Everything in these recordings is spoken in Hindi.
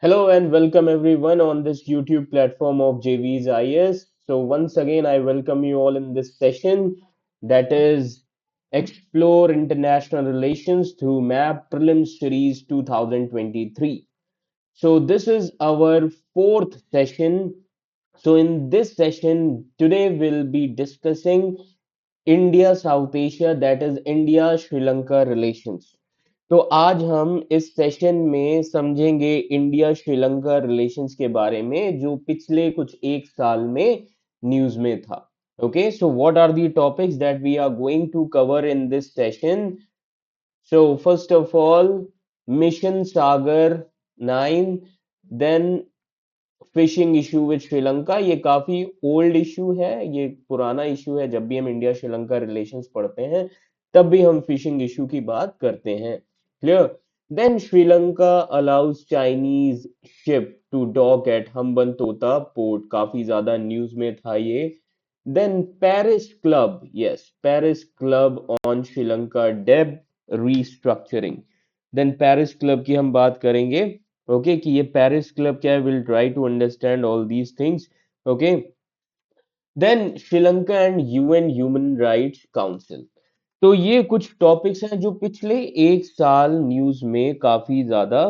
Hello and welcome everyone on this YouTube platform of JV's IS. So once again, I welcome you all in this session that is Explore International Relations through MAP Prelims Series 2023. So this is our fourth session. So in this session, today we'll be discussing India south Asia that is India Sri Lanka relations. तो आज हम इस सेशन में समझेंगे इंडिया श्रीलंका रिलेशंस के बारे में जो पिछले कुछ एक साल में न्यूज में था। Okay, so what are the topics that we are going to cover in this session. So first of all, mission Sagar 9, then fishing issue with Sri. ये काफी ओल्ड इशू है, ये पुराना इशू है। जब भी हम इंडिया श्रीलंका रिलेशंस पढ़ते हैं तब भी हम फिशिंग इशू की बात करते हैं। Clear. Then Sri Lanka allows Chinese ship to dock at Hambantota port, काफी ज्यादा न्यूज में था ये। Then Paris club, yes, Paris club on Sri Lanka डेब्ट रीस्ट्रक्चरिंग। देन पेरिस क्लब की हम बात करेंगे। ओके, कि ये पेरिस क्लब क्या है, will try to understand all these things. Okay, then Sri Lanka and UN human rights council. तो ये कुछ टॉपिक्स हैं जो पिछले एक साल न्यूज में काफी ज्यादा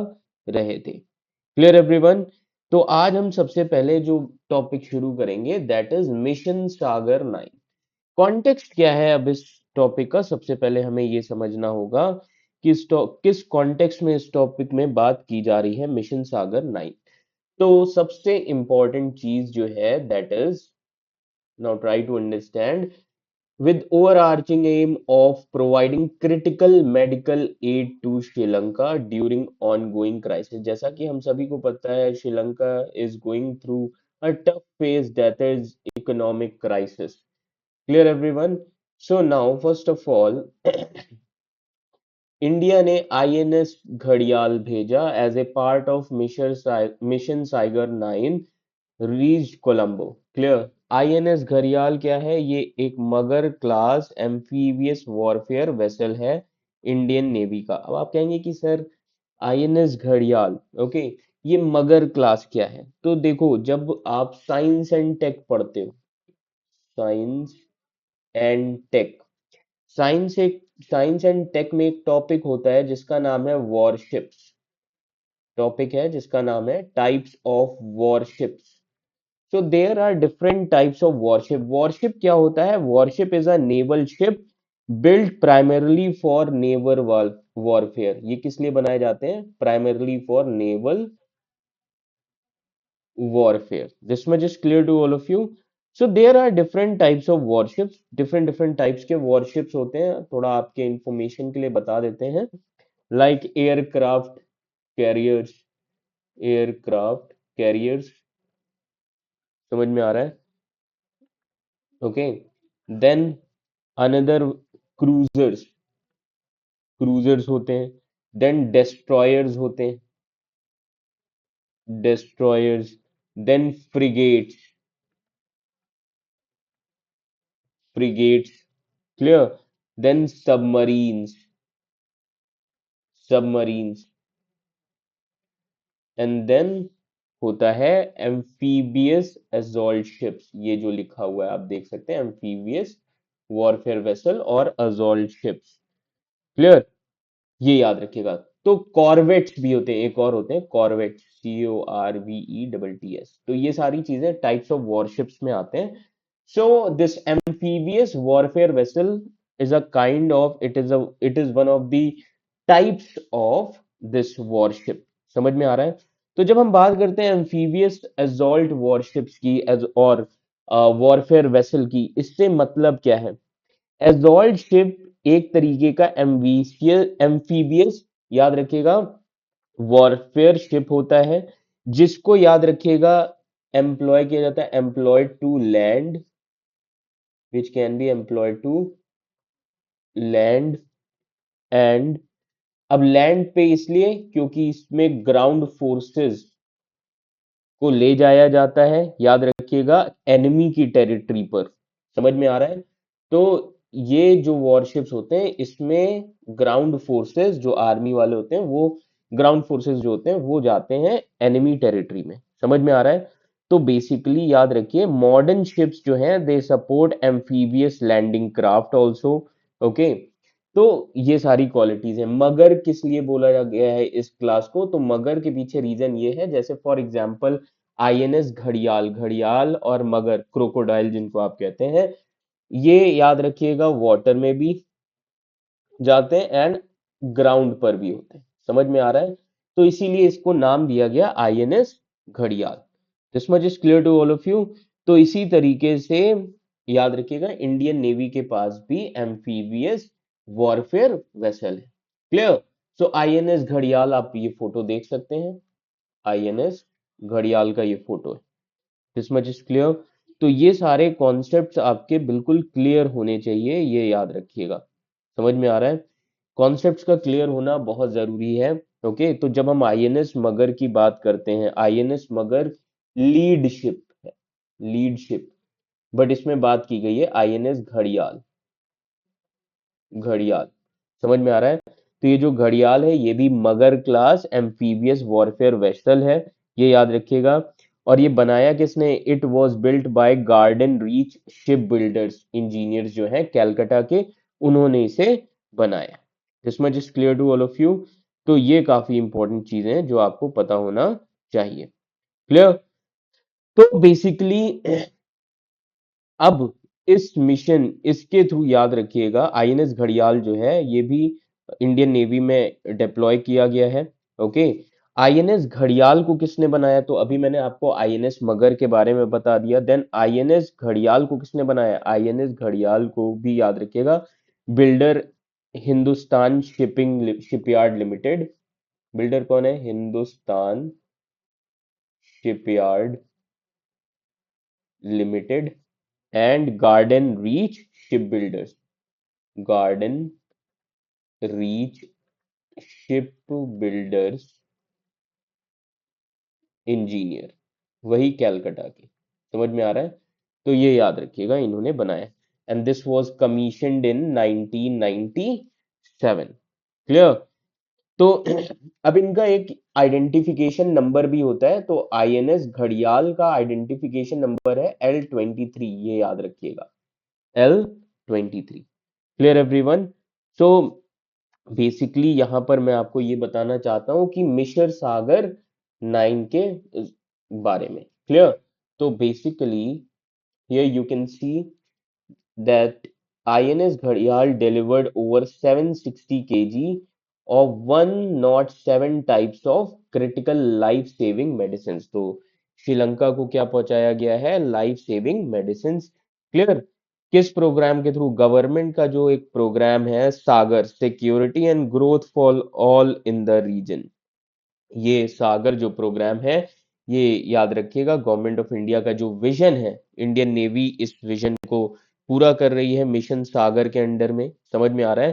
रहे थे। Clear everyone. तो आज हम सबसे पहले जो टॉपिक शुरू करेंगे that is mission Sagar 9। Context क्या है अब इस टॉपिक का, सबसे पहले हमें ये समझना होगा कि किस कॉन्टेक्स्ट में इस टॉपिक में बात की जा रही है, मिशन सागर 9। तो सबसे इंपॉर्टेंट चीज जो है that is, now try to understand, with overarching aim of providing critical medical aid to Sri during ongoing crisis। जैसा कि हम सभी को पता है, Sri Lanka is going through a tough phase that is economic crisis। Clear everyone? So now first of all, India ने आईएनएस घड़ियाल भेजा as a part of mission Sagar 9 reach Colombo. Clear. INS घड़ियाल क्या है, ये एक Magar class amphibious warfare vessel है इंडियन नेवी का। अब आप कहेंगे कि सर आईएनएस घड़ियाल, ओके, ये मगर क्लास क्या है? तो देखो, जब आप साइंस एंड टेक पढ़ते हो, science and tech, science and tech में एक टॉपिक होता है जिसका नाम है वॉरशिप्स। टॉपिक है जिसका नाम है types of warships. So there are different types of warship. Warship क्या होता है? Warship is a naval ship build primarily for naval warfare. ये किस लिए बनाए जाते हैं? Primarily for naval warfare. This much is clear to all of you. So there are different types of warships, different types के warships होते हैं। थोड़ा आपके इंफॉर्मेशन के लिए बता देते हैं। Like aircraft carriers, aircraft carriers, समझ में आ रहा है? Okay. Then another cruisers, cruisers होते हैं। देन डेस्ट्रॉयर्स होते हैं, destroyers. Then frigates, frigates. Clear. Then submarines, submarines. And then होता है एम्फीबियस असॉल्ट शिप्स। ये जो लिखा हुआ है आप देख सकते हैं, एम्फीबियस वॉरफेयर वेसल और असॉल्ट शिप्स। क्लियर, ये याद रखिएगा। तो कॉर्वेट्स भी होते हैं, एक और होते हैं कॉर्वेट्स, CORVETTS। तो ये सारी चीजें टाइप्स ऑफ वॉरशिप्स में आते हैं। So this amphibious warfare vessel is a kind of, it is one of the types of this worship. समझ में आ रहा है? तो जब हम बात करते हैं एम्फीबियस असॉल्ट वॉरशिप्स की और वॉरफेयर वेसल की, इससे मतलब क्या है? एजॉल्ट शिप एक तरीके का एम्फीबियस, याद रखिएगा, वॉरफेयर शिप होता है जिसको, याद रखिएगा, एम्प्लॉय किया जाता है, employed to land, which can be employed to land and, अब लैंड पे इसलिए क्योंकि इसमें ग्राउंड फोर्सेस को ले जाया जाता है, याद रखिएगा, एनिमी की टेरिटरी पर। समझ में आ रहा है? तो ये जो वॉरशिप्स होते हैं इसमें ग्राउंड फोर्सेस जो आर्मी वाले होते हैं वो ग्राउंड फोर्सेस जो होते हैं वो जाते हैं एनिमी टेरिटरी में। समझ में आ रहा है? तो बेसिकली याद रखिए, मॉडर्न शिप्स जो हैं they support amphibious landing craft also. Okay, तो ये सारी क्वालिटीज हैं। मगर किस लिए बोला गया है इस क्लास को? तो मगर के पीछे रीजन ये है, जैसे फॉर एग्जांपल आईएनएस घड़ियाल, घड़ियाल और मगर क्रोकोडाइल जिनको आप कहते हैं, ये याद रखिएगा वाटर में भी जाते हैं एंड ग्राउंड पर भी होते हैं। समझ में आ रहा है? तो इसीलिए इसको नाम दिया गया आईएनएस घड़ियाल। This much is clear to all of you. तो इसी तरीके से याद रखिएगा, इंडियन नेवी के पास भी एम्फीबियस वॉरफेयर वेसल है। क्लियर? सो आईएनएस घड़ियाल, आप ये फोटो देख सकते हैं, आईएनएस घड़ियाल का ये फोटो है। This much is clear. तो ये सारे कॉन्सेप्ट्स आपके बिल्कुल क्लियर होने चाहिए, ये याद रखिएगा। समझ में आ रहा है? कॉन्सेप्ट्स का क्लियर होना बहुत जरूरी है। ओके, तो जब हम आईएनएस मगर की बात करते हैं, आईएनएस मगर लीड शिप है, लीड शिप। बट इसमें बात की गई है आईएनएस घड़ियाल, घड़ियाल। समझ में आ रहा है? तो ये जो घड़ियाल है ये भी मगर क्लास एम्फीबियस वॉरफेयर वेसल है, ये याद रखिएगा। और ये बनाया किसने? It was built by Garden Reach Ship Builders, Engineers जो हैं कैलकाटा के, उन्होंने इसे बनाया। This much is clear to all of you. तो ये काफी इंपॉर्टेंट चीजें हैं जो आपको पता होना चाहिए। क्लियर? तो बेसिकली अब इस मिशन, इसके थ्रू याद रखिएगा, आईएनएस घड़ियाल जो है ये भी इंडियन नेवी में डिप्लॉय किया गया है। ओके, आईएनएस घड़ियाल को किसने बनाया? तो अभी मैंने आपको आईएनएस मगर के बारे में बता दिया, देन आईएनएस घड़ियाल को किसने बनाया? आईएनएस घड़ियाल को भी याद रखिएगा, builder Hindustan shipyard limited. Builder कौन है? Hindustan shipyard limited and garden Reach Ship builders, garden Reach Ship builders engineer, वही कैलकाटा के। समझ में आ रहा है? तो ये याद रखिएगा, इन्होंने बनाया। And this was commissioned in 1997। Clear? तो अब इनका एक आइडेंटिफिकेशन नंबर भी होता है, तो आईएनएस घड़ियाल का आइडेंटिफिकेशन नंबर है L23, ये याद रखिएगा, L23। Clear everyone? So basically यहां पर मैं आपको ये बताना चाहता हूं कि मिशर सागर 9 के बारे में। क्लियर? तो basically here you can see that INS Ghadial delivered over 760 kg of 107 types of critical life saving medicines। तो श्रीलंका को क्या पहुंचाया गया है? Life saving medicine. क्लियर? किस प्रोग्राम के थ्रू? गवर्नमेंट का जो एक प्रोग्राम है SAGAR, security and growth for all in the region, ये सागर जो प्रोग्राम है, ये याद रखिएगा गवर्नमेंट ऑफ इंडिया का जो विजन है, इंडियन नेवी इस विजन को पूरा कर रही है मिशन सागर के अंडर में। समझ में आ रहा है?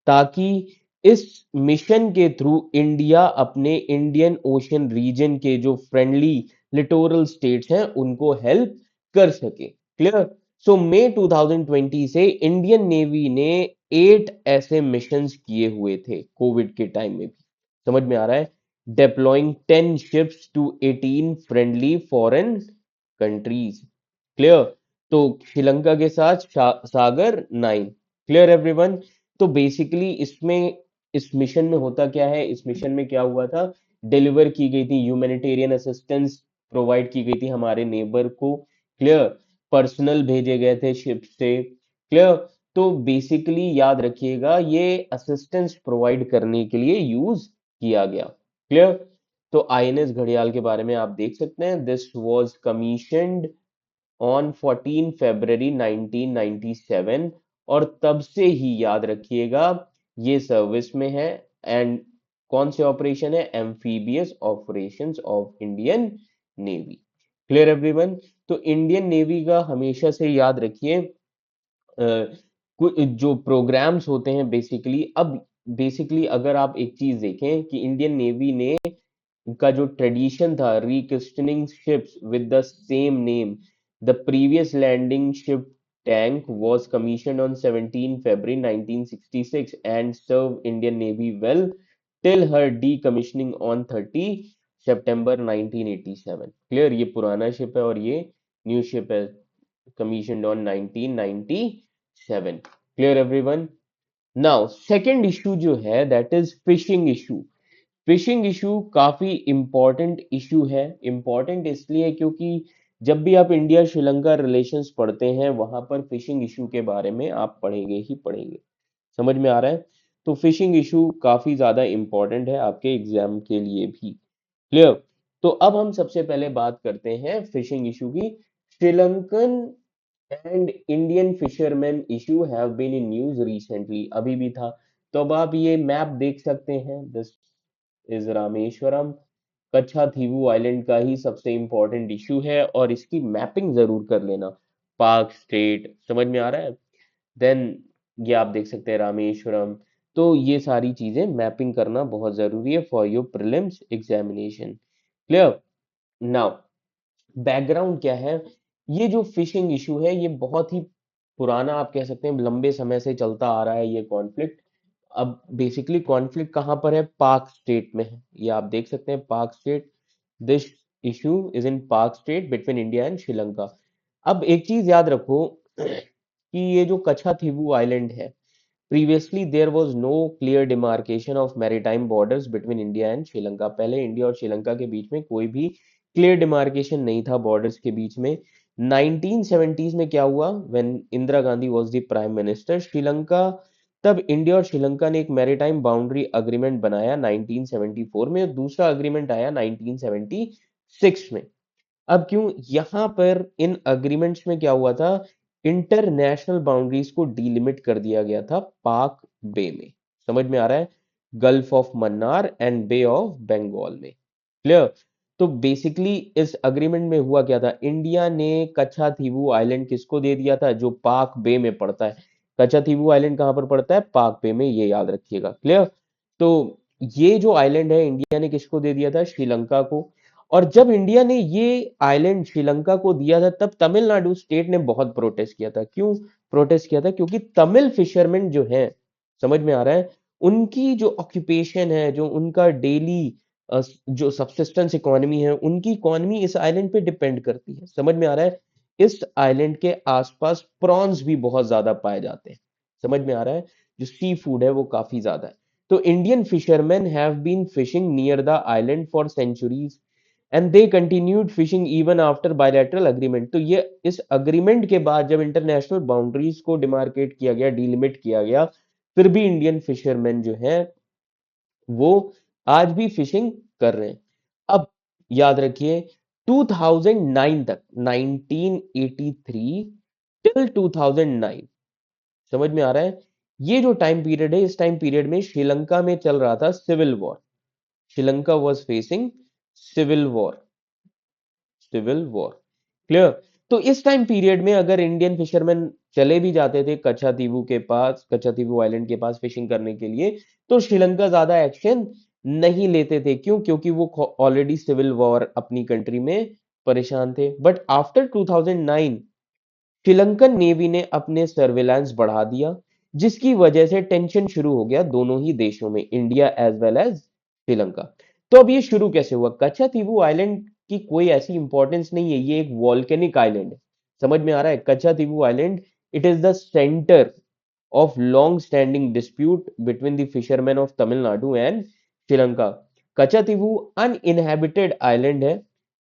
ताकि इस मिशन के थ्रू इंडिया अपने इंडियन ओशन रीजन के जो फ्रेंडली लिटोरल स्टेट्स हैं उनको हेल्प कर सके। क्लियर? सो मई 2020 से इंडियन नेवी ने 8 ऐसे मिशंस किए हुए थे कोविड के टाइम में भी। समझ में आ रहा है? deploying 10 ships to 18 friendly foreign countries। Clear? तो श्रीलंका के साथ सागर 9। Clear everyone? तो बेसिकली इसमें, इस मिशन में होता क्या है, इस मिशन में क्या हुआ था? डिलीवर की गई थी ह्यूमैनिटेरियन असिस्टेंस, प्रोवाइड की गई थी हमारे नेबर को। क्लियर? पर्सनल भेजे गए थे शिप से। क्लियर? तो बेसिकली याद रखिएगा, ये असिस्टेंस प्रोवाइड करने के लिए यूज किया गया। क्लियर? तो आईएनएस घड़ियाल के बारे में आप देख सकते हैं, दिस वाज कमीशनड ऑन 14 फरवरी 1997, और तब से ही याद रखिएगा ये सर्विस में है। एंड कौन से ऑपरेशन है? Amphibious operations of Indian navy. Clear everyone? तो इंडियन नेवी का हमेशा से याद रखिए, जो प्रोग्राम्स होते हैं बेसिकली, अब बेसिकली अगर आप एक चीज देखें कि इंडियन नेवी ने का जो ट्रेडिशन था recommissioning ships with the same name, the previous landing ship tank was commissioned on 17 February 1966 and served Indian Navy well till her decommissioning on 30 September 1987. Clear? ये पुराना शिप है और ये न्यू शिप है, commissioned on 1997. Clear everyone? Now second issue जो है that is fishing issue. Fishing issue काफी इंपॉर्टेंट इशू है। इंपॉर्टेंट इसलिए क्योंकि जब भी आप इंडिया श्रीलंका रिलेशंस पढ़ते हैं वहां पर फिशिंग इशू के बारे में आप पढ़ेंगे ही पढ़ेंगे। समझ में आ रहा है? तो फिशिंग इशू काफी ज्यादा इंपॉर्टेंट है आपके एग्जाम के लिए भी। क्लियर? तो अब हम सबसे पहले बात करते हैं फिशिंग इशू की। Sri Lankan and Indian fisherman issue have been in news recently, अभी भी था। तो अब आप ये मैप देख सकते हैं, दिस इज रामेश्वरम। कच्छाथीवू आइलैंड का ही सबसे इंपॉर्टेंट इशू है और इसकी मैपिंग जरूर कर लेना। पार्क स्टेट, समझ में आ रहा है? देन ये आप देख सकते हैं रामेश्वरम। तो ये सारी चीजें मैपिंग करना बहुत जरूरी है for your prelims examination. Clear? Now background क्या है? ये जो फिशिंग इशू है ये बहुत ही पुराना, आप कह सकते हैं लंबे समय से चलता आ रहा है ये कॉन्फ्लिक्ट। अब बेसिकली कॉन्फ्लिक्ट कहाँ पर है? पाक स्टेट में है। ये आप देख सकते हैं Palk strait. This issue is in Palk strait between India and Sri Lanka. अब एक चीज याद रखो कि ये जो कच्छाथीवू आइलैंड है, previously there was no clear demarcation of maritime borders between India and Sri Lanka. पहले इंडिया और श्रीलंका के बीच में कोई भी क्लियर डिमार्केशन नहीं था बॉर्डर्स के बीच में। 1970s में क्या हुआ? When Indira Gandhi was the prime minister Sri Lanka, तब इंडिया और श्रीलंका ने एक मैरीटाइम बाउंड्री अग्रीमेंट बनाया 1974 में, और दूसरा अग्रीमेंट आया 1976 में। अब क्यों यहां पर इन अग्रीमेंट्स में क्या हुआ था? इंटरनेशनल बाउंड्रीज को डीलिमिट कर दिया गया था पाक बे में। समझ में आ रहा है? Gulf of Mannar and Bay of Bengal में। क्लियर? तो बेसिकली इस अग्रीमेंट में हुआ क्या था? इंडिया ने कच्छाथीवू आइलैंड किसको दे दिया था? जो पाक बे में पड़ता है। कच्छाथीवू आइलैंड कहां पर पड़ता है? पाक बे में, ये याद रखिएगा। क्लियर? तो ये जो आइलैंड है इंडिया ने किसको दे दिया था? श्रीलंका को। और जब इंडिया ने ये आइलैंड श्रीलंका को दिया था तब तमिलनाडु स्टेट ने बहुत प्रोटेस्ट किया था। क्यों प्रोटेस्ट किया था? क्योंकि तमिल फिशरमैन जो हैं, समझ में आ रहा है, उनकी जो ऑक्यूपेशन है, जो उनका डेली जो सबसिस्टेंस इकोनॉमी है, उनकी इकोनॉमी इस आइलैंड पे डिपेंड करती है। समझ में आ रहा है? इस आइलैंड के आसपास प्रॉन्स भी बहुत ज्यादा पाए जाते हैं। समझ में आ रहा है? जो सी फूड है वो काफी ज्यादा है। तो Indian fisherman have been fishing near the island for centuries and they continued fishing even after bilateral agreement. तो ये इस अग्रीमेंट के बाद जब इंटरनेशनल बाउंड्रीज को डिमार्केट किया गया, डिलिमिट किया गया, फिर भी इंडियन फिशरमैन जो हैं वो आज भी फिशिंग कर रहे हैं। अब याद रखिए 2009 तक, 1983 टिल 2009, समझ में आ रहा है? ये जो टाइम पीरियड है, इस टाइम पीरियड में श्रीलंका में चल रहा था civil war. Sri Lanka was facing civil war, civil war. Clear? तो इस टाइम पीरियड में अगर इंडियन फिशरमैन चले भी जाते थे कच्छातीवू के पास, कच्छातीवू आइलैंड के पास फिशिंग करने के लिए, तो श्रीलंका ज्यादा एक्शन नहीं लेते थे। क्यों? क्योंकि वो ऑलरेडी सिविल वॉर अपनी कंट्री में परेशान थे। बट आफ्टर 2009 श्रीलंकन नेवी ने अपने सर्विलांस बढ़ा दिया, जिसकी वजह से टेंशन शुरू हो गया दोनों ही देशों में, India as well as Sri Lanka. तो अब ये शुरू कैसे हुआ? कच्छातीवू आइलैंड की कोई ऐसी इंपॉर्टेंस नहीं है, ये एक वॉल्केनिक आइलैंड है। समझ में आ रहा है? Katchatheevu island, it is the centre of long-standing dispute between the fishermen of Tamil Nadu and Sri Lanka. Katchatheevu uninhabited island है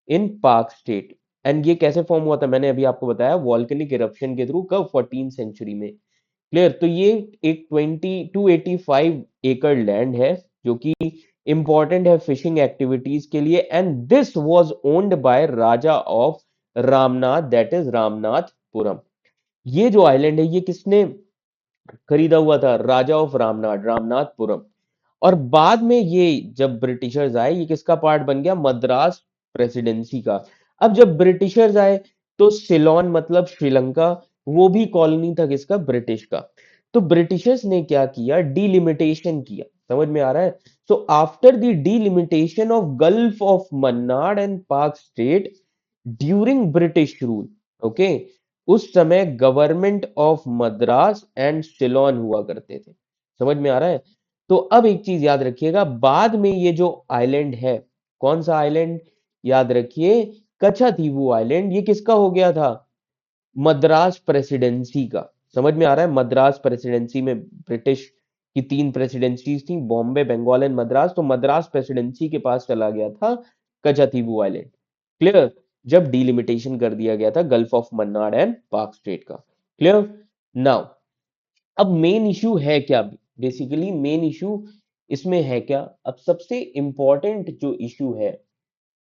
in Park State। एंड ये कैसे फॉर्म हुआ था? मैंने अभी आपको बताया, वॉल्केनिक इरप्शन के थ्रू। कब? 14 सेंचुरी में। क्लियर? तो ये एक 285 एकड़ लैंड है जो कि इंपॉर्टेंट है फिशिंग एक्टिविटीज के लिए। And this was owned by Raja of Ramnath, that is Ramanathapuram. ये जो आइलैंड है ये किसने खरीदा हुआ था? राजा ऑफ रामनाथ, रामनाथपुरम। और बाद में ये जब ब्रिटिशर्स आए, ये किसका पार्ट बन गया? मद्रास प्रेसिडेंसी का। अब जब ब्रिटिशर्स आए तो सिलोन मतलब श्रीलंका, वो भी कॉलोनी था किसका? ब्रिटिश का। तो ब्रिटिशर्स ने क्या किया? डीलिमिटेशन किया। समझ में आ रहा है? So after the delimitation of gulf of Mannar and Palk strait during British rule, okay, उस समय government of Madras and Ceylon हुआ करते थे। समझ में आ रहा है? तो अब एक चीज याद रखिएगा, बाद में ये जो आइलैंड है, कौन सा आइलैंड, याद रखिए, कच्छातीवू आइलैंड, ये किसका हो गया था, मद्रास प्रेसिडेंसी का। समझ में आ रहा है, मद्रास प्रेसिडेंसी में ब्रिटिश की तीन प्रेसिडेंसीज थी, बॉम्बे, बंगाल एंड मद्रास, तो मद्रास प्रेसिडेंसी के पास चला गया था कच्छातीवू आइलैंड। क्लियर, जब डिलिमिटेशन कर दिया गया था gulf of Mannar and Palk state का। क्लियर। नाउ अब मेन इशू है क्या, बेसिकली मेन इशू इसमें है क्या, अब सबसे इंपॉर्टेंट जो इशू है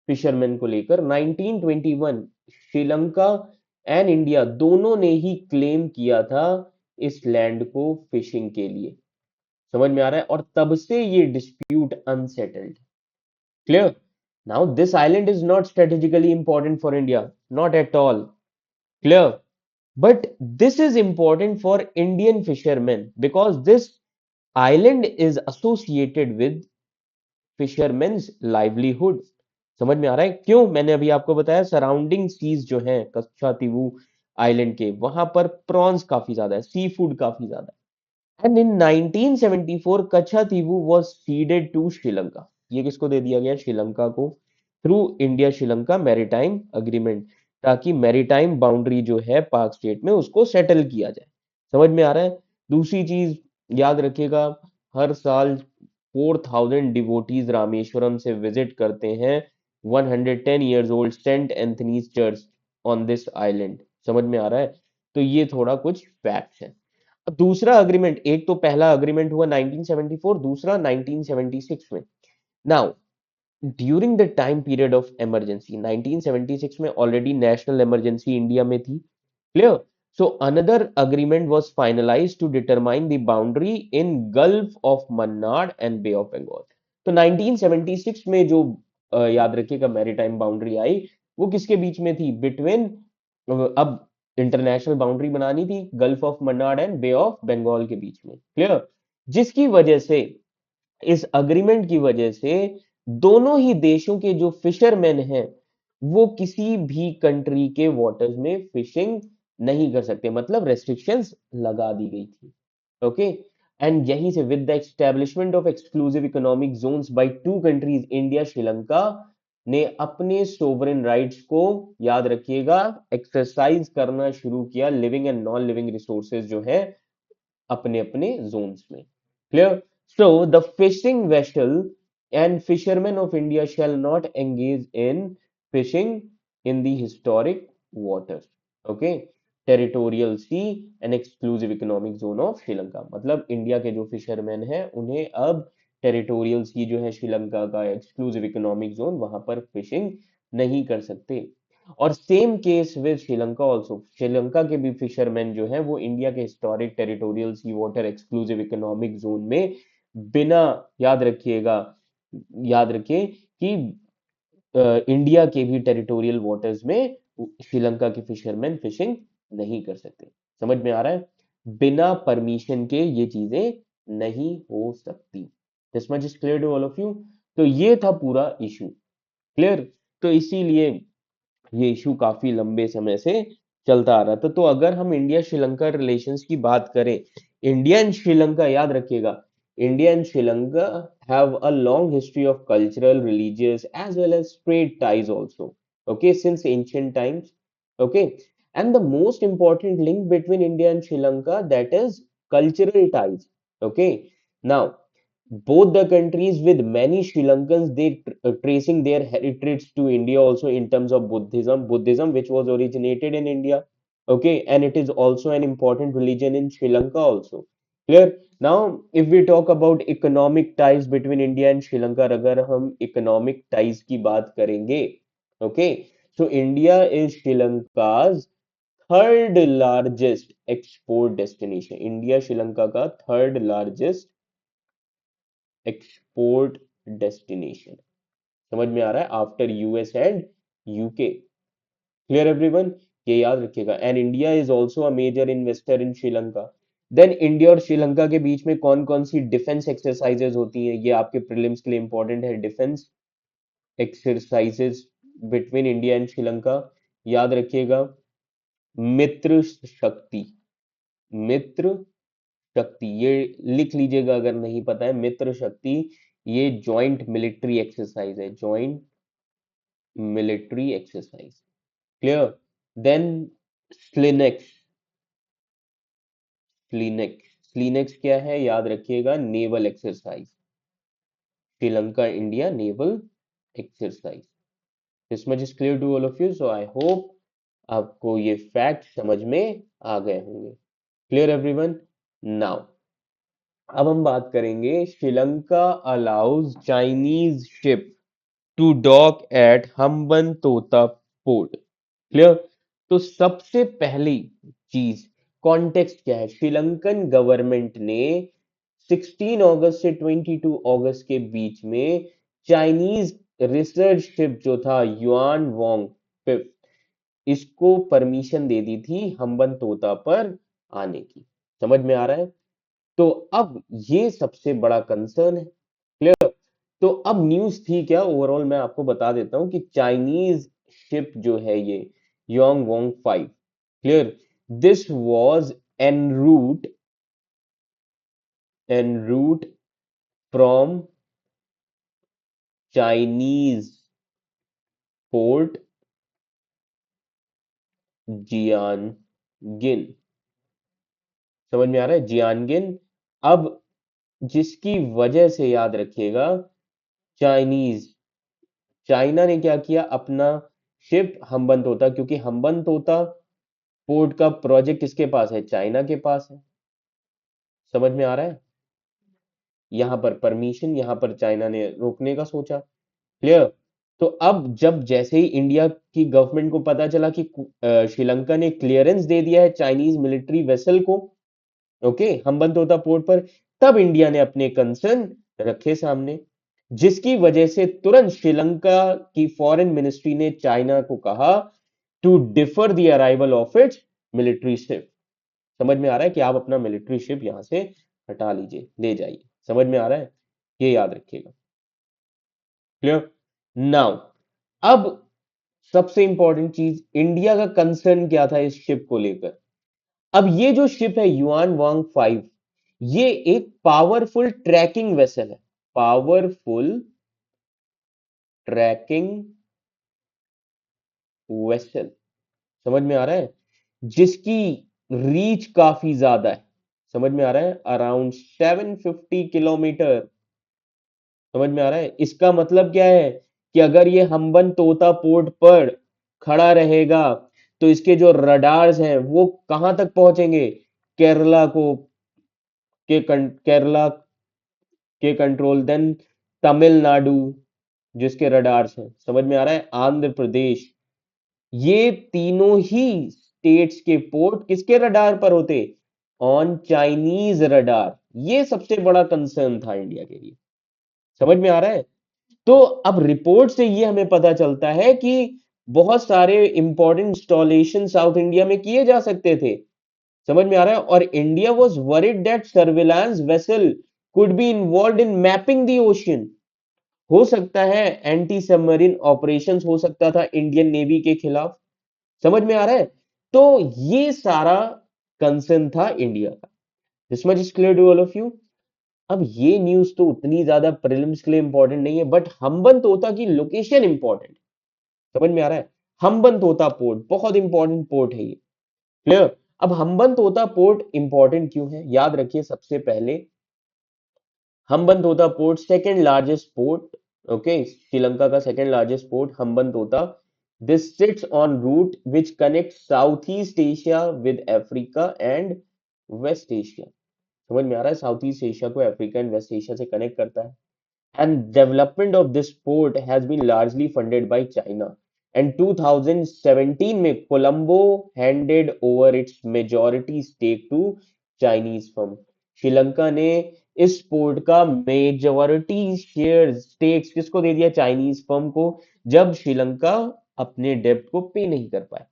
फिशरमैन को लेकर, 1921 श्रीलंका एंड इंडिया दोनों ने ही क्लेम किया था इस लैंड को फिशिंग के लिए। समझ में आ रहा है, और तब से ये dispute unsettled. Clear. Now this island is not strategically important for India, not at all. Clear. But this is important for Indian fishermen because this island is associated with fishermen's livelihood। समझ में आ रहा है क्यों, मैंने अभी आपको बताया, सराउंडिंग सीज जो है कच्छातीवू आइलैंड के, वहां पर प्रॉन्स काफी ज्यादा है, सी फूड काफी ज्यादा है। And in 1974 Katchatheevu was ceded to Sri Lanka. ये किसको दे दिया गया, श्रीलंका को, through India Sri Lanka maritime agreement, ताकि मैरीटाइम बाउंड्री जो है पाक स्टेट में उसको सेटल किया जाए। समझ में आ रहा है। दूसरी चीज याद रखिएगा, हर साल 4,000 डिवोटीज रामेश्वरम से विजिट करते हैं 110 years old Saint Anthony's Church on this island. समझ में आ रहा है, तो ये थोड़ा कुछ फैक्ट्स है। अब दूसरा अग्रीमेंट, एक तो पहला अग्रीमेंट हुआ 1974, दूसरा 1976 में। Now during the time period of emergency, 1976 में ऑलरेडी नेशनल इमरजेंसी इंडिया में थी। Clear. So another agreement was finalised to determine the boundary in Gulf of Mannar and Bay of Bengal. तो 1976 में जो याद रखिएगा मैरीटाइम बाउंड्री आई, वो किसके बीच में थी, बिटवीन, अब इंटरनेशनल बाउंड्री बनानी थी Gulf of Mannar and Bay of Bengal के बीच में। क्लियर। जिसकी वजह से, इस अग्रीमेंट की वजह से दोनों ही देशों के जो फिशरमैन हैं वो किसी भी कंट्री के वाटर्स में फिशिंग नहीं कर सकते, मतलब रेस्ट्रिक्शंस लगा दी गई थी। ओके। एंड यहीं से with the establishment of exclusive economic zones by two countries, India Sri Lanka ने अपने सोवरेन राइट्स को, याद रखिएगा, एक्सरसाइज करना शुरू किया living and non living resources जो है अपने अपने जोन्स में। Clear. So the fishing vessel and fisherman of India shall not engage in fishing in the historic waters. Okay. Territorial C and exclusive economic zone of Sri Lanka, मतलब इंडिया के जो फिशरमैन हैं उन्हें अब टेरिटोरियल सी जो है श्रीलंका का एक्सक्लूसिव इकोनॉमिक जोन, वहां पर फिशिंग नहीं कर सकते। और same case with Sri Lanka also, Sri Lanka के भी फिशरमैन जो हैं वो इंडिया के हिस्टोरिक टेरिटोरियल सी वाटर एक्सक्लूसिव इकोनॉमिक जोन में बिना, याद रखिएगा, याद रखिए कि इंडिया के भी टेरिटोरियल वाटर्स में श्रीलंका के फिशरमैन फिशिंग नहीं कर सकते। समझ में आ रहा है, बिना परमिशन के ये चीजें नहीं हो सकती। This much is clear to all of you. तो ये था पूरा इशू। क्लियर। तो इसीलिए ये इशू काफी लंबे समय से चलता आ रहा था। तो अगर हम इंडिया श्रीलंका रिलेशंस की बात करें, इंडिया एंड श्रीलंका, याद रखिएगा, India and Sri Lanka have a long history of cultural, religious, as well as trade ties also. Okay, since ancient times. Okay, and the most important link between India and Sri Lanka, that is cultural ties. Okay, now both the countries with many Sri Lankans, they tracing their heritage to India also in terms of Buddhism which was originated in India. Okay, and it is also an important religion in Sri Lanka also. Clear. Now if we talk about economic ties between India and Sri Lanka, अगर हम economic ties की बात करेंगे, okay, so India is Sri Lanka's third largest export destination. India Sri Lanka का third largest एक्सपोर्ट डेस्टिनेशन। समझ में आ रहा है, after US and UK. Clear everyone, ये याद रखिएगा। And India is also a major investor in Sri Lanka. Then India और श्रीलंका के बीच में कौन कौन सी डिफेंस एक्सरसाइजेज होती हैं, ये आपके प्रीलिम्स के लिए इंपॉर्टेंट है। Defence exercises between India and Sri Lanka, याद रखिएगा, मित्र शक्ति, मित्र शक्ति, ये लिख लीजिएगा अगर नहीं पता है, मित्र शक्ति, ये जॉइंट मिलिट्री एक्सरसाइज है, joint military exercise. Clear? Then SLINEX, SLINEX क्या है याद रखिएगा, naval exercise, Sri Lanka India naval exercise. This much is clear to all of you, so I hope आपको ये फैक्ट समझ में आ गए होंगे। Clear everyone? नाउ अब हम बात करेंगे, Sri Lanka allows Chinese ship to dock at Hambantota port. Clear? तो सबसे पहली चीज, कॉन्टेक्स्ट क्या है, श्रीलंकन गवर्नमेंट ने 16 अगस्त से 22 अगस्त के बीच में चाइनीज रिसर्च शिप जो था युआन वोंग फिफ्थ, इसको परमिशन दे दी थी हम्बन तोता पर आने की। समझ में आ रहा है? तो अब ये सबसे बड़ा कंसर्न है। क्लियर? तो अब न्यूज थी क्या ओवरऑल, मैं आपको बता देता हूं कि चाइनीज शिप जो है ये Yuan Wang 5, clear, this was en route from Chinese port Jiangyin. समझ में आ रहा है? जियानगिन। अब जिसकी वजह से याद रखिएगा, चाइनीज चाइना ने क्या किया, अपना शिप हम्बन तोता, क्योंकि हम्बन तोता पोर्ट का प्रोजेक्ट किसके पास है, चाइना के पास है। समझ में आ रहा है? यहां पर परमिशन, यहां पर चाइना ने रोकने का सोचा। क्लियर? तो अब जब जैसे ही इंडिया की गवर्नमेंट को पता चला कि श्रीलंका ने क्लियरेंस दे दिया है चाइनीज मिलिट्री वेसल को, ओके, हम्बनतोता पोर्ट पर, तब इंडिया ने अपने कंसर्न रखे सामने, जिसकी वजह से तुरंत श्रीलंका की फॉरेन मिनिस्ट्री ने चाइना को कहा to defer the arrival of its military ship. समझ में आ रहा है कि आप अपना मिलिट्री शिप यहां से हटा लीजिए, ले जाइए। समझ में आ रहा है? ये याद रखिएगा। क्लियर? नाउ अब सबसे इंपॉर्टेंट चीज, इंडिया का कंसर्न क्या था इस शिप को लेकर। अब ये जो शिप है युआन वांग 5, ये एक पावरफुल ट्रैकिंग वेसल है, पावरफुल ट्रैकिंग वेसल। समझ में आ रहा है? जिसकी रीच काफी ज्यादा है। समझ में आ रहा है? Around 750 kilometre. समझ में आ रहा है? इसका मतलब क्या है कि अगर ये हम्बन तोता पोर्ट पर खड़ा रहेगा तो इसके जो रडार्स हैं वो कहां तक पहुंचेंगे, केरला को, केरला के कंट्रोल, देन तमिलनाडु जिसके रडार्स हैं। समझ में आ रहा है? आंध्र प्रदेश, ये तीनों ही स्टेट्स के पोर्ट किसके रडार पर होते, ऑन चाइनीज रडार। ये सबसे बड़ा कंसर्न था इंडिया के लिए। समझ में आ रहा है? तो अब रिपोर्ट से ये हमें पता चलता है कि बहुत सारे इंपॉर्टेंट इंस्टॉलेशन साउथ इंडिया में किए जा सकते थे। समझ में आ रहा है? और India was worried that surveillance vessel could be involve in mapping the ocean. हो सकता है एंटी सबमरीन ऑपरेशंस हो सकता था इंडियन नेवी के खिलाफ। समझ में आ रहा है? तो ये सारा कंसर्न था इंडिया का। This much is clear to all of you. अब ये न्यूज तो उतनी ज्यादा प्रीलिम्स के लिए इंपॉर्टेंट नहीं है, बट हम्बन तोता की लोकेशन इंपॉर्टेंट। समझ में आ रहा है? हम्बन तोता पोर्ट बहुत इंपॉर्टेंट पोर्ट है ये। क्लियर? अब हम्बन तोता पोर्ट इंपॉर्टेंट क्यों है, याद रखिए, सबसे पहले Hambantota port second largest port, okay, Sri Lanka का second largest port Hambantota. This sits on route which connect South East Asia with Africa and West Asia. समझ में आ रहा है? साउथ ईस्ट एशिया को अफ्रीका एंड वेस्ट एशिया से कनेक्ट करता है। And development of this port has been largely funded by China. And 2017 में Colombo handed over its majority stake to Chinese firm. Sri Lanka ने इस पोर्ट का मेजॉरिटी शेयर स्टेक्स किसको दे दिया, चाइनीज फर्म को, जब श्रीलंका अपने डेब्ट को पे नहीं कर पाया।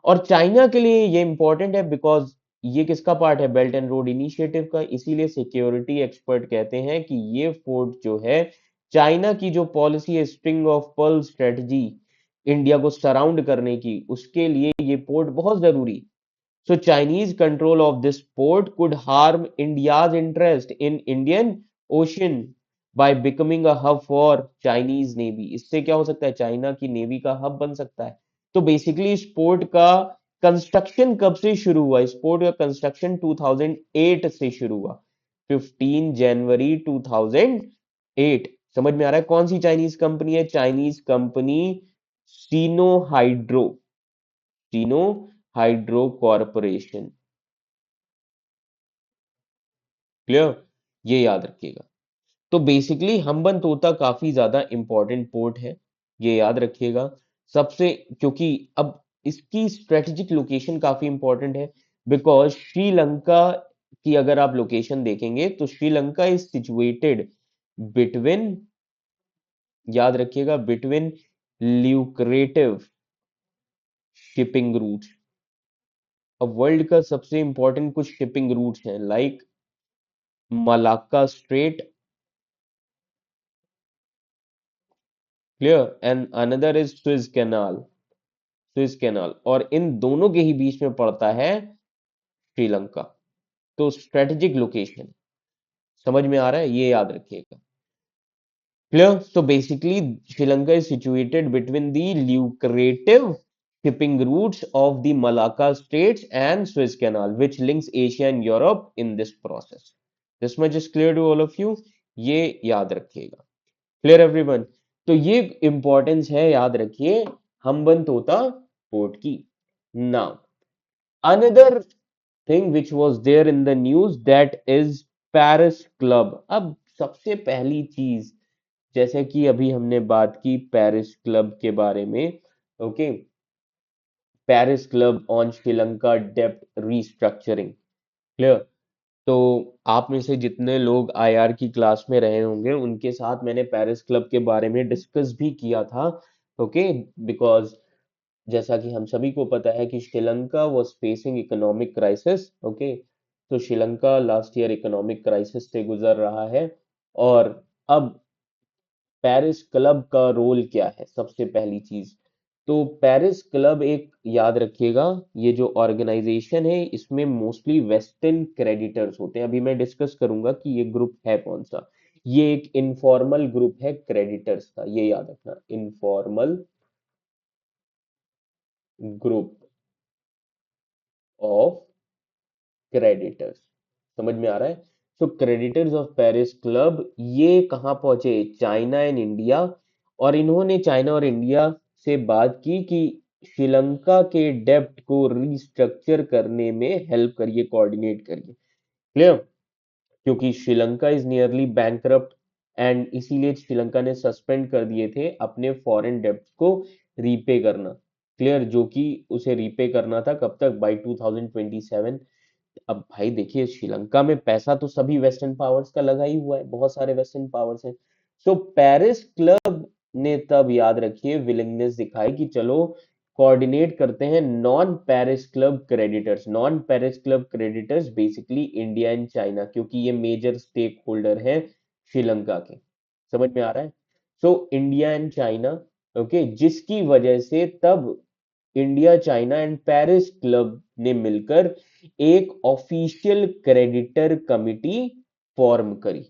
और चाइना के लिए ये इंपॉर्टेंट है बिकॉज ये किसका पार्ट है, बेल्ट एंड रोड इनिशिएटिव का। इसीलिए सिक्योरिटी एक्सपर्ट कहते हैं कि ये फोर्ट जो है, चाइना की जो पॉलिसी है string of pearl strategy, India को सराउंड करने की, उसके लिए ये पोर्ट बहुत जरूरी। So Chinese control of this port could harm India's interest in Indian Ocean by becoming a hub for Chinese Navy. इससे क्या हो सकता है, चाइना की नेवी का हब बन सकता है। तो बेसिकली इस पोर्ट का कंस्ट्रक्शन कब से शुरू हुआ, इस पोर्ट का कंस्ट्रक्शन 2008 से शुरू हुआ, 15 जनवरी 2008। समझ में आ रहा है कौन सी चाइनीज कंपनी है, चाइनीज कंपनी सीनो हाइड्रो, सीनो हाइड्रो कॉरपोरेशन। क्लियर, ये याद रखिएगा। तो बेसिकली हम्बन तोता काफी ज्यादा इंपॉर्टेंट पोर्ट है, ये याद रखिएगा। सबसे, क्योंकि अब इसकी स्ट्रेटेजिक लोकेशन काफी इंपॉर्टेंट है, बिकॉज श्रीलंका की अगर आप लोकेशन देखेंगे तो श्रीलंका इज सिचुएटेड बिटवीन, याद रखिएगा, बिटवीन ल्यूक्रेटिव शिपिंग रूट्स। अब वर्ल्ड का सबसे इंपॉर्टेंट कुछ शिपिंग रूट्स हैं, like Malacca straight, clear, and another is Swiss canal, Swiss canal, और इन दोनों के ही बीच में पड़ता है श्रीलंका। तो स्ट्रेटेजिक लोकेशन, समझ में आ रहा है, ये याद रखिएगा। Clear, so basically Sri Lanka is situated between the lucrative shipping routes of the Malacca Straits and Suez Canal, which links Asia and Europe in this process. This much is clear to all of you, ये याद रखिएगा। क्लियर एवरीवन, तो ये इंपॉर्टेंस है, याद रखिए, हम्बन तोता पोर्ट की। Now another thing which was there in the news, that is Paris Club. अब सबसे पहली चीज, जैसे कि अभी हमने बात की पेरिस क्लब के बारे में, okay, Paris club on Sri Lanka डेब्ट रीस्ट्रक्चरिंग। क्लियर, तो आप में से जितने लोग आईआर की क्लास में रहे होंगे उनके साथ मैंने पेरिस क्लब के बारे में डिस्कस भी किया था, ओके, बिकॉज जैसा कि हम सभी को पता है कि Sri Lanka was facing economic crisis, okay, तो Sri Lanka last year economic crisis से गुजर रहा है। और अब पेरिस क्लब का रोल क्या है, सबसे पहली चीज, तो पेरिस क्लब एक, याद रखिएगा, ये जो ऑर्गेनाइजेशन है इसमें मोस्टली वेस्टर्न क्रेडिटर्स होते हैं। अभी मैं डिस्कस करूंगा कि ये ग्रुप है कौन सा। ये एक इनफॉर्मल ग्रुप है क्रेडिटर्स का, ये याद रखना, इनफॉर्मल ग्रुप ऑफ क्रेडिटर्स। समझ में आ रहा है। So creditors of Paris club ये कहाँ पहुंचे, चाइना एंड इंडिया, और इन्होंने चाइना और इंडिया से बात की कि श्रीलंका के डेब्ट को रीस्ट्रक्चर करने में हेल्प करिए, कोऑर्डिनेट करिए। क्लियर, क्योंकि Sri Lanka is nearly bankrupt, and इसीलिए श्रीलंका ने सस्पेंड कर दिए थे अपने फॉरेन डेब्ट्स को रीपे करना। क्लियर, जो कि उसे रीपे करना था कब तक, बाय 2027। अब भाई देखिए, श्रीलंका में पैसा तो सभी वेस्टर्न पावर्स का लगा ही हुआ है, बहुत सारे वेस्टर्न पावर्स हैं। सो पेरिस क्लब ने तब, याद रखिए, विलिंगनेस दिखाई कि चलो कोऑर्डिनेट करते हैं non Paris club creditors. Non Paris club creditors basically India and China, क्योंकि ये मेजर स्टेक होल्डर है श्रीलंका के। समझ में आ रहा है। सो इंडिया एंड चाइना, ओके, जिसकी वजह से तब India, China and Paris club ने मिलकर एक ऑफिशियल क्रेडिटर कमिटी फॉर्म करी।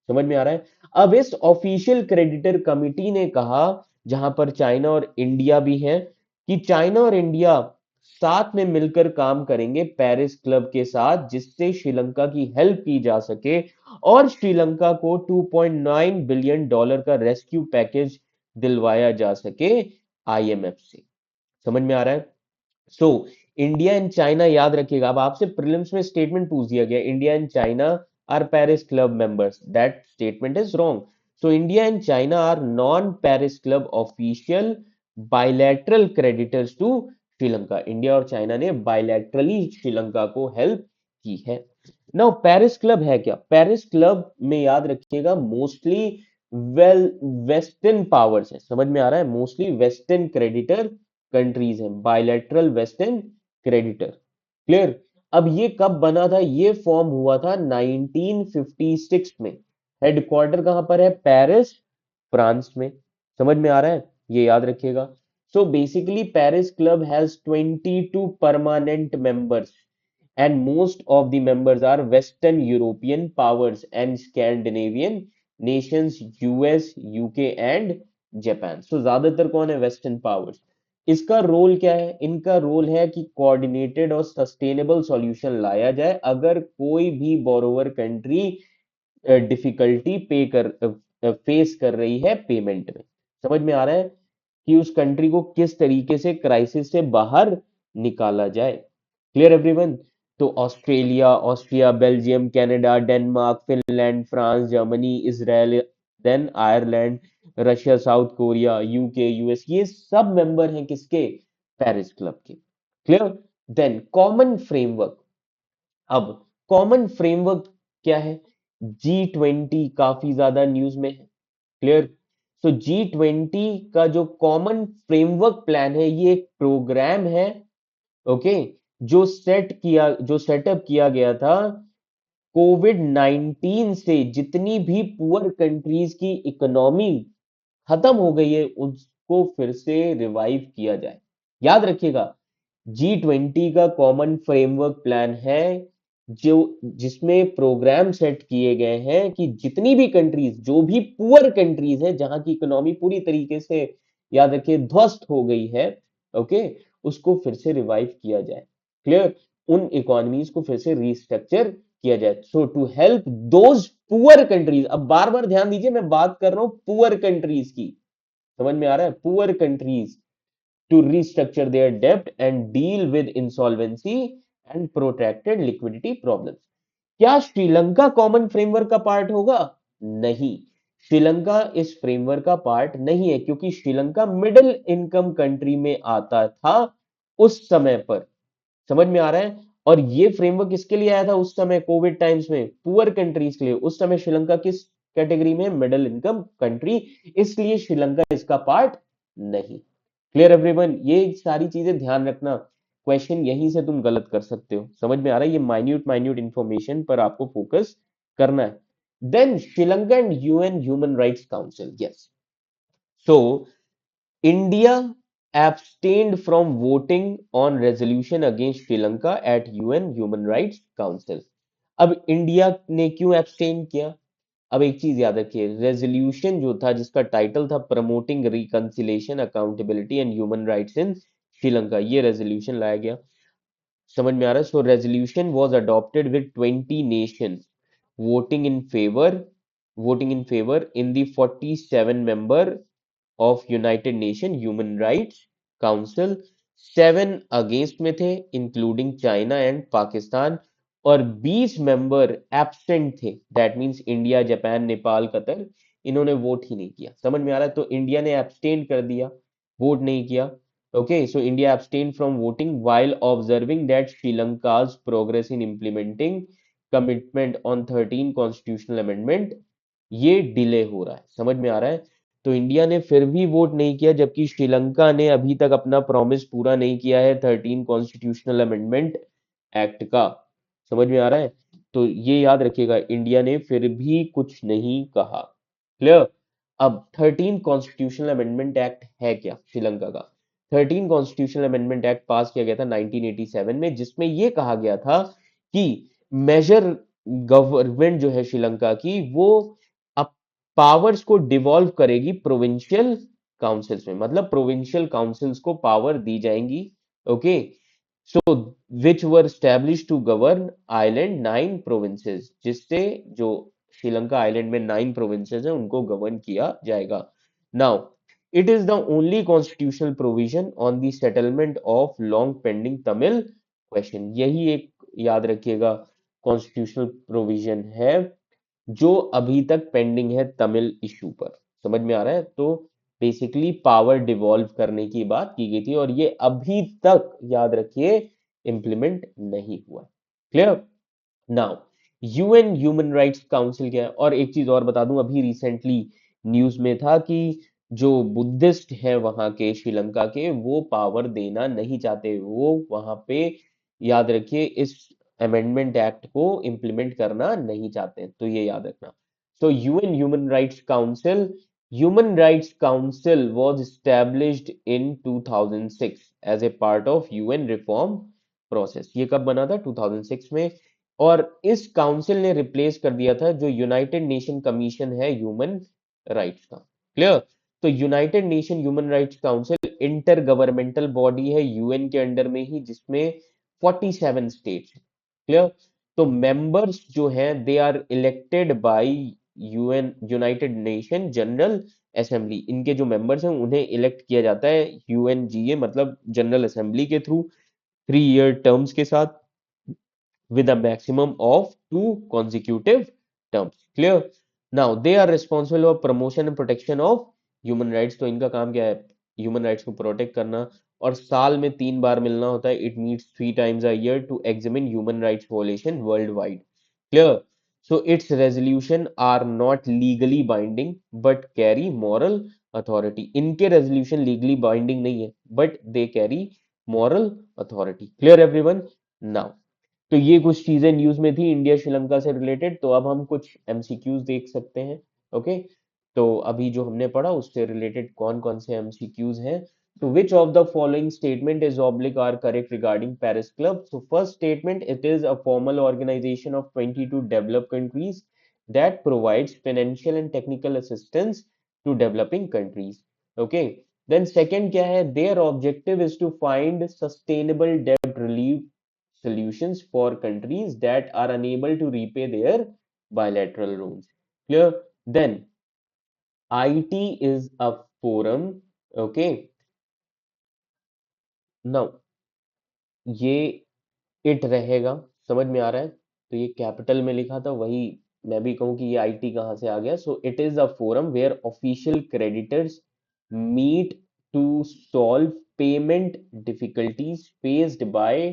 समझ में आ रहा है। अब इस ऑफिशियल क्रेडिटर कमिटी ने कहा, जहां पर चाइना और इंडिया भी हैं, कि चाइना और इंडिया साथ में मिलकर काम करेंगे पेरिस क्लब के साथ, जिससे श्रीलंका की हेल्प की जा सके और श्रीलंका को $2.9 बिलियन का रेस्क्यू पैकेज दिलवाया जा सके आईएमएफ से। समझ में आ रहा है। सो इंडिया एंड चाइना, याद रखिएगा, अब आपसे प्रीलिम्स में स्टेटमेंट पूछ दिया गया, India and China are Paris Club members, that statement is wrong. So India and China are non Paris Club official bilateral creditors to Sri Lanka. India और चाइना ने बायलैटरली श्रीलंका को हेल्प की है। नाउ पेरिस क्लब है क्या, पेरिस क्लब में याद रखिएगा मोस्टली वेल वेस्टर्न पावर्स है। समझ में आ रहा है, मोस्टली वेस्टर्न क्रेडिटर कंट्रीज हैं, बायलैटरल वेस्टर्न क्रेडिटर। क्लियर, अब ये कब बना था, ये फॉर्म हुआ था 1956 में। हेडक्वार्टर कहां पर है, पेरिस, फ्रांस में। समझ में आ रहा है, ये याद रखिएगा। So basically Paris club has 22 permanent members, and most of the members are Western European powers and Scandinavian nations, US, UK and Japan. So ज्यादातर कौन है? Western powers. इसका रोल क्या है? इनका रोल है कि कोऑर्डिनेटेड और सस्टेनेबल सॉल्यूशन लाया जाए अगर कोई भी बोरोवर कंट्री डिफिकल्टी फेस कर रही है पेमेंट में। समझ में आ रहा है कि उस कंट्री को किस तरीके से क्राइसिस से बाहर निकाला जाए। Clear everyone? तो Australia, Austria, Belgium, Canada, Denmark, Finland, France, Germany, Israel, then Ireland, Russia, South Korea, UK, US, ये सब मेंबर हैं किसके? पेरिस क्लब के। क्लियर? Then common framework. अब कॉमन फ्रेमवर्क क्या है? G20 काफी ज्यादा न्यूज में है। क्लियर? सो G20 का जो कॉमन फ्रेमवर्क प्लान है, ये एक प्रोग्राम है, ओके, जो सेटअप किया गया था कोविड 19 से जितनी भी पुअर कंट्रीज की इकोनॉमी खत्म हो गई है उसको फिर से रिवाइव किया जाए। याद रखिएगा, G20 का कॉमन फ्रेमवर्क प्लान है जो जिसमें प्रोग्राम सेट किए गए हैं कि जितनी भी कंट्रीज, जो भी पुअर कंट्रीज है, जहां की इकोनॉमी पूरी तरीके से, याद रखिए, ध्वस्त हो गई है, ओके, उसको फिर से रिवाइव किया जाए। क्लियर? उन इकोनॉमीज को फिर से रीस्ट्रक्चर किया जाए। So to help those poor countries, अब बार बार ध्यान दीजिए, मैं बात कर रहा हूं पुअर कंट्रीज की। समझ में आ रहा है? Poor countries to restructure their debt and deal with insolvency and protracted liquidity problems। क्या श्रीलंका कॉमन फ्रेमवर्क का पार्ट होगा? नहीं, श्रीलंका इस फ्रेमवर्क का पार्ट नहीं है क्योंकि श्रीलंका मिडिल इनकम कंट्री में आता था उस समय पर। समझ में आ रहा है? और ये फ्रेमवर्क किसके लिए आया था उस समय कोविड टाइम्स में? पुअर कंट्रीज के लिए। उस समय श्रीलंका किस कैटेगरी में? मिडिल इनकम कंट्री, इसलिए श्रीलंका इसका पार्ट नहीं। Clear everyone? ये सारी चीजें ध्यान रखना, क्वेश्चन यहीं से तुम गलत कर सकते हो। समझ में आ रहा है? ये माइन्यूट माइन्यूट इंफॉर्मेशन पर आपको फोकस करना है। Then Sri Lanka and UN human rights Council. Yes, so India abstained from voting on resolution against Sri Lanka at UN Human Rights Council। अब इंडिया ने क्यों एब्सटेन किया? अब एक चीज याद रखिए, रेजोल्यूशन जो था जिसका टाइटल था promoting reconciliation, accountability and human rights in Sri Lanka, ये रेजोल्यूशन लाया गया। समझ में आ रहा है? So resolution was adopted with 20 nations voting in favor voting in favor in the 47 member of United nation human rights council. 7 against में थे इंक्लूडिंग चाइना एंड पाकिस्तान, और 20 मेंबर एब्सेंट थे, that means India, Japan, Nepal, Qatar, इन्होंने वोट ही नहीं किया। समझ में आ रहा है? तो इंडिया ने एब्सटेन कर दिया, वोट नहीं किया। Okay, so India abstained from voting while observing that Sri Lanka's progress in implementing commitment on 13 constitutional amendment ये डिले हो रहा है। समझ में आ रहा है? तो इंडिया ने फिर भी वोट नहीं किया जबकि श्रीलंका ने अभी तक अपना प्रॉमिस पूरा नहीं किया है 13 कॉन्स्टिट्यूशनल अमेंडमेंट एक्ट का। समझ में आ रहा है? तो ये याद रखिएगा, इंडिया ने फिर भी कुछ नहीं कहा। क्लियर? अब 13 कॉन्स्टिट्यूशनल अमेंडमेंट एक्ट है क्या श्रीलंका का? 13 कॉन्स्टिट्यूशनल अमेंडमेंट एक्ट पास किया गया था 1987 में, जिसमें यह कहा गया था कि मेजर गवर्नमेंट जो है श्रीलंका की, वो पावर्स को डिवॉल्व करेगी प्रोविंशियल काउंसिल्स में, मतलब प्रोविंशियल काउंसिल्स को पावर दी जाएंगी। Okay, so which were establish to govern island 9 provinces, जिससे जो श्रीलंका आइलैंड में 9 प्रोविंसेस हैं उनको गवर्न किया जाएगा। Now it is the only constitutional provision on the settlement of long pending Tamil question. यही एक, याद रखिएगा, कॉन्स्टिट्यूशनल प्रोविजन है जो अभी तक पेंडिंग है तमिल इशू पर। समझ में आ रहा है? तो बेसिकली पावर डिवॉल्व करने की बात की गई थी और ये अभी तक, याद रखिए, इंप्लीमेंट नहीं हुआ। Clear? Now UN human rights council क्या है? और एक चीज और बता दूं, अभी रिसेंटली न्यूज में था कि जो बुद्धिस्ट है वहां के, श्रीलंका के, वो पावर देना नहीं चाहते, वो वहां पे, याद रखिए, इस अमेंडमेंट एक्ट को इंप्लीमेंट करना नहीं चाहते, तो ये याद रखना। So UN human rights council was established in 2006 as a part of UN reform process. ये कब बना था? 2006 में। और इस काउंसिल ने रिप्लेस कर दिया था जो यूनाइटेड नेशन कमीशन है ह्यूमन राइट्स का। क्लियर? तो United nation human rights council inter governmental body है यूएन के अंडर में ही, जिसमें 47 स्टेट्स हैं। क्लियर? तो मेंबर्स जो हैं they are elected by UN, United Nation General Assembly. इनके जो मेंबर्स हैं उन्हें इलेक्ट किया जाता है यूएनजीए मतलब जनरल असेंबली के थ्रू, 3 ईयर टर्म्स के साथ, with a maximum of 2 consecutive terms. Clear? Now, they are responsible for promotion and protection of human rights. तो इनका काम क्या है? ह्यूमन राइट्स को प्रोटेक्ट करना। और साल में 3 बार मिलना होता है। It meets 3 times a year to examine human rights violation worldwide. Clear? So its resolution are not legally binding but carry moral authority. इनके resolution legally binding नहीं है but they carry moral authority. Clear everyone? Now, तो ये कुछ चीजें न्यूज में थी इंडिया श्रीलंका से रिलेटेड। तो अब हम कुछ एमसीक्यूज देख सकते हैं। ओके, तो अभी जो हमने पढ़ा उससे रिलेटेड कौन कौन से एमसीक्यूज हैं। तो which of the following statement is oblique are correct regarding Paris Club? So first statement, it is a formal organisation of 22 developed countries that provides financial and technical assistance to developing countries. Okay, then second क्या है? Their objective is to find sustainable debt relief solutions for countries that are unable to repay their bilateral loans. Clear? Then IT is a forum. Okay. Now ये इट रहेगा, समझ में आ रहा है? तो ये कैपिटल में लिखा था, वही मैं भी कहूं कि ये आईटी कहां से आ गया। So it is a forum where official creditors meet to solve payment difficulties faced by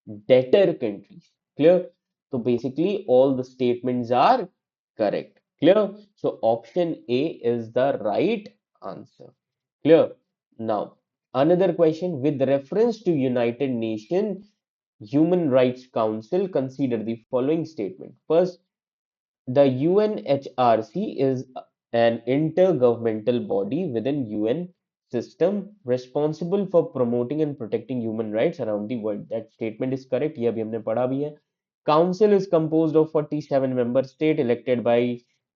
debtor countries. Clear? तो basically all the statements are correct. Clear? So option A is the right answer. Clear? Now, another question with reference to United Nations Human Rights Council, consider the following statement. First, the UNHRC is an intergovernmental body within UN system responsible for promoting and protecting human rights around the world. That statement is correct. ये अभी हमने पढ़ा भी है। Council is composed of 47 member states elected by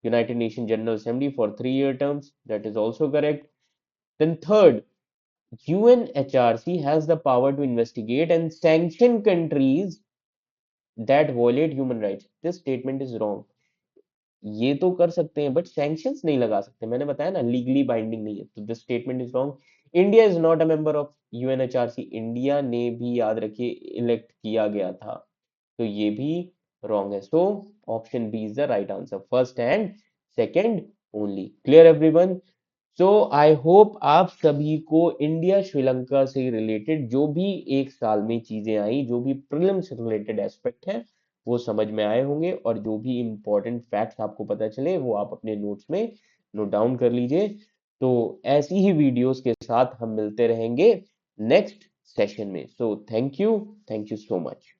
United Nations General Assembly for 3 year terms. That is also correct. Then third, UNHRC has the power to investigate and sanction countries that violate human rights. This statement is wrong. ये तो कर सकते हैं बट सैंक्शंस नहीं लगा सकते। मैंने बताया ना, लीगली बाइंडिंग नहीं है। तो this statement is wrong. India is not a member of UNHRC. India ने भी, याद रखिए, इलेक्ट किया गया था। तो ये भी रॉन्ग है। So option B is the right answer, first and second only. Clear everyone? So I hope आप सभी को इंडिया श्रीलंका से रिलेटेड जो भी एक साल में चीजें आई, जो भी प्रीलिम्स से रिलेटेड एस्पेक्ट है, वो समझ में आए होंगे। और जो भी इंपॉर्टेंट फैक्ट्स आपको पता चले वो आप अपने नोट्स में नोट डाउन कर लीजिए। तो ऐसी ही वीडियोस के साथ हम मिलते रहेंगे नेक्स्ट सेशन में। So thank you so much.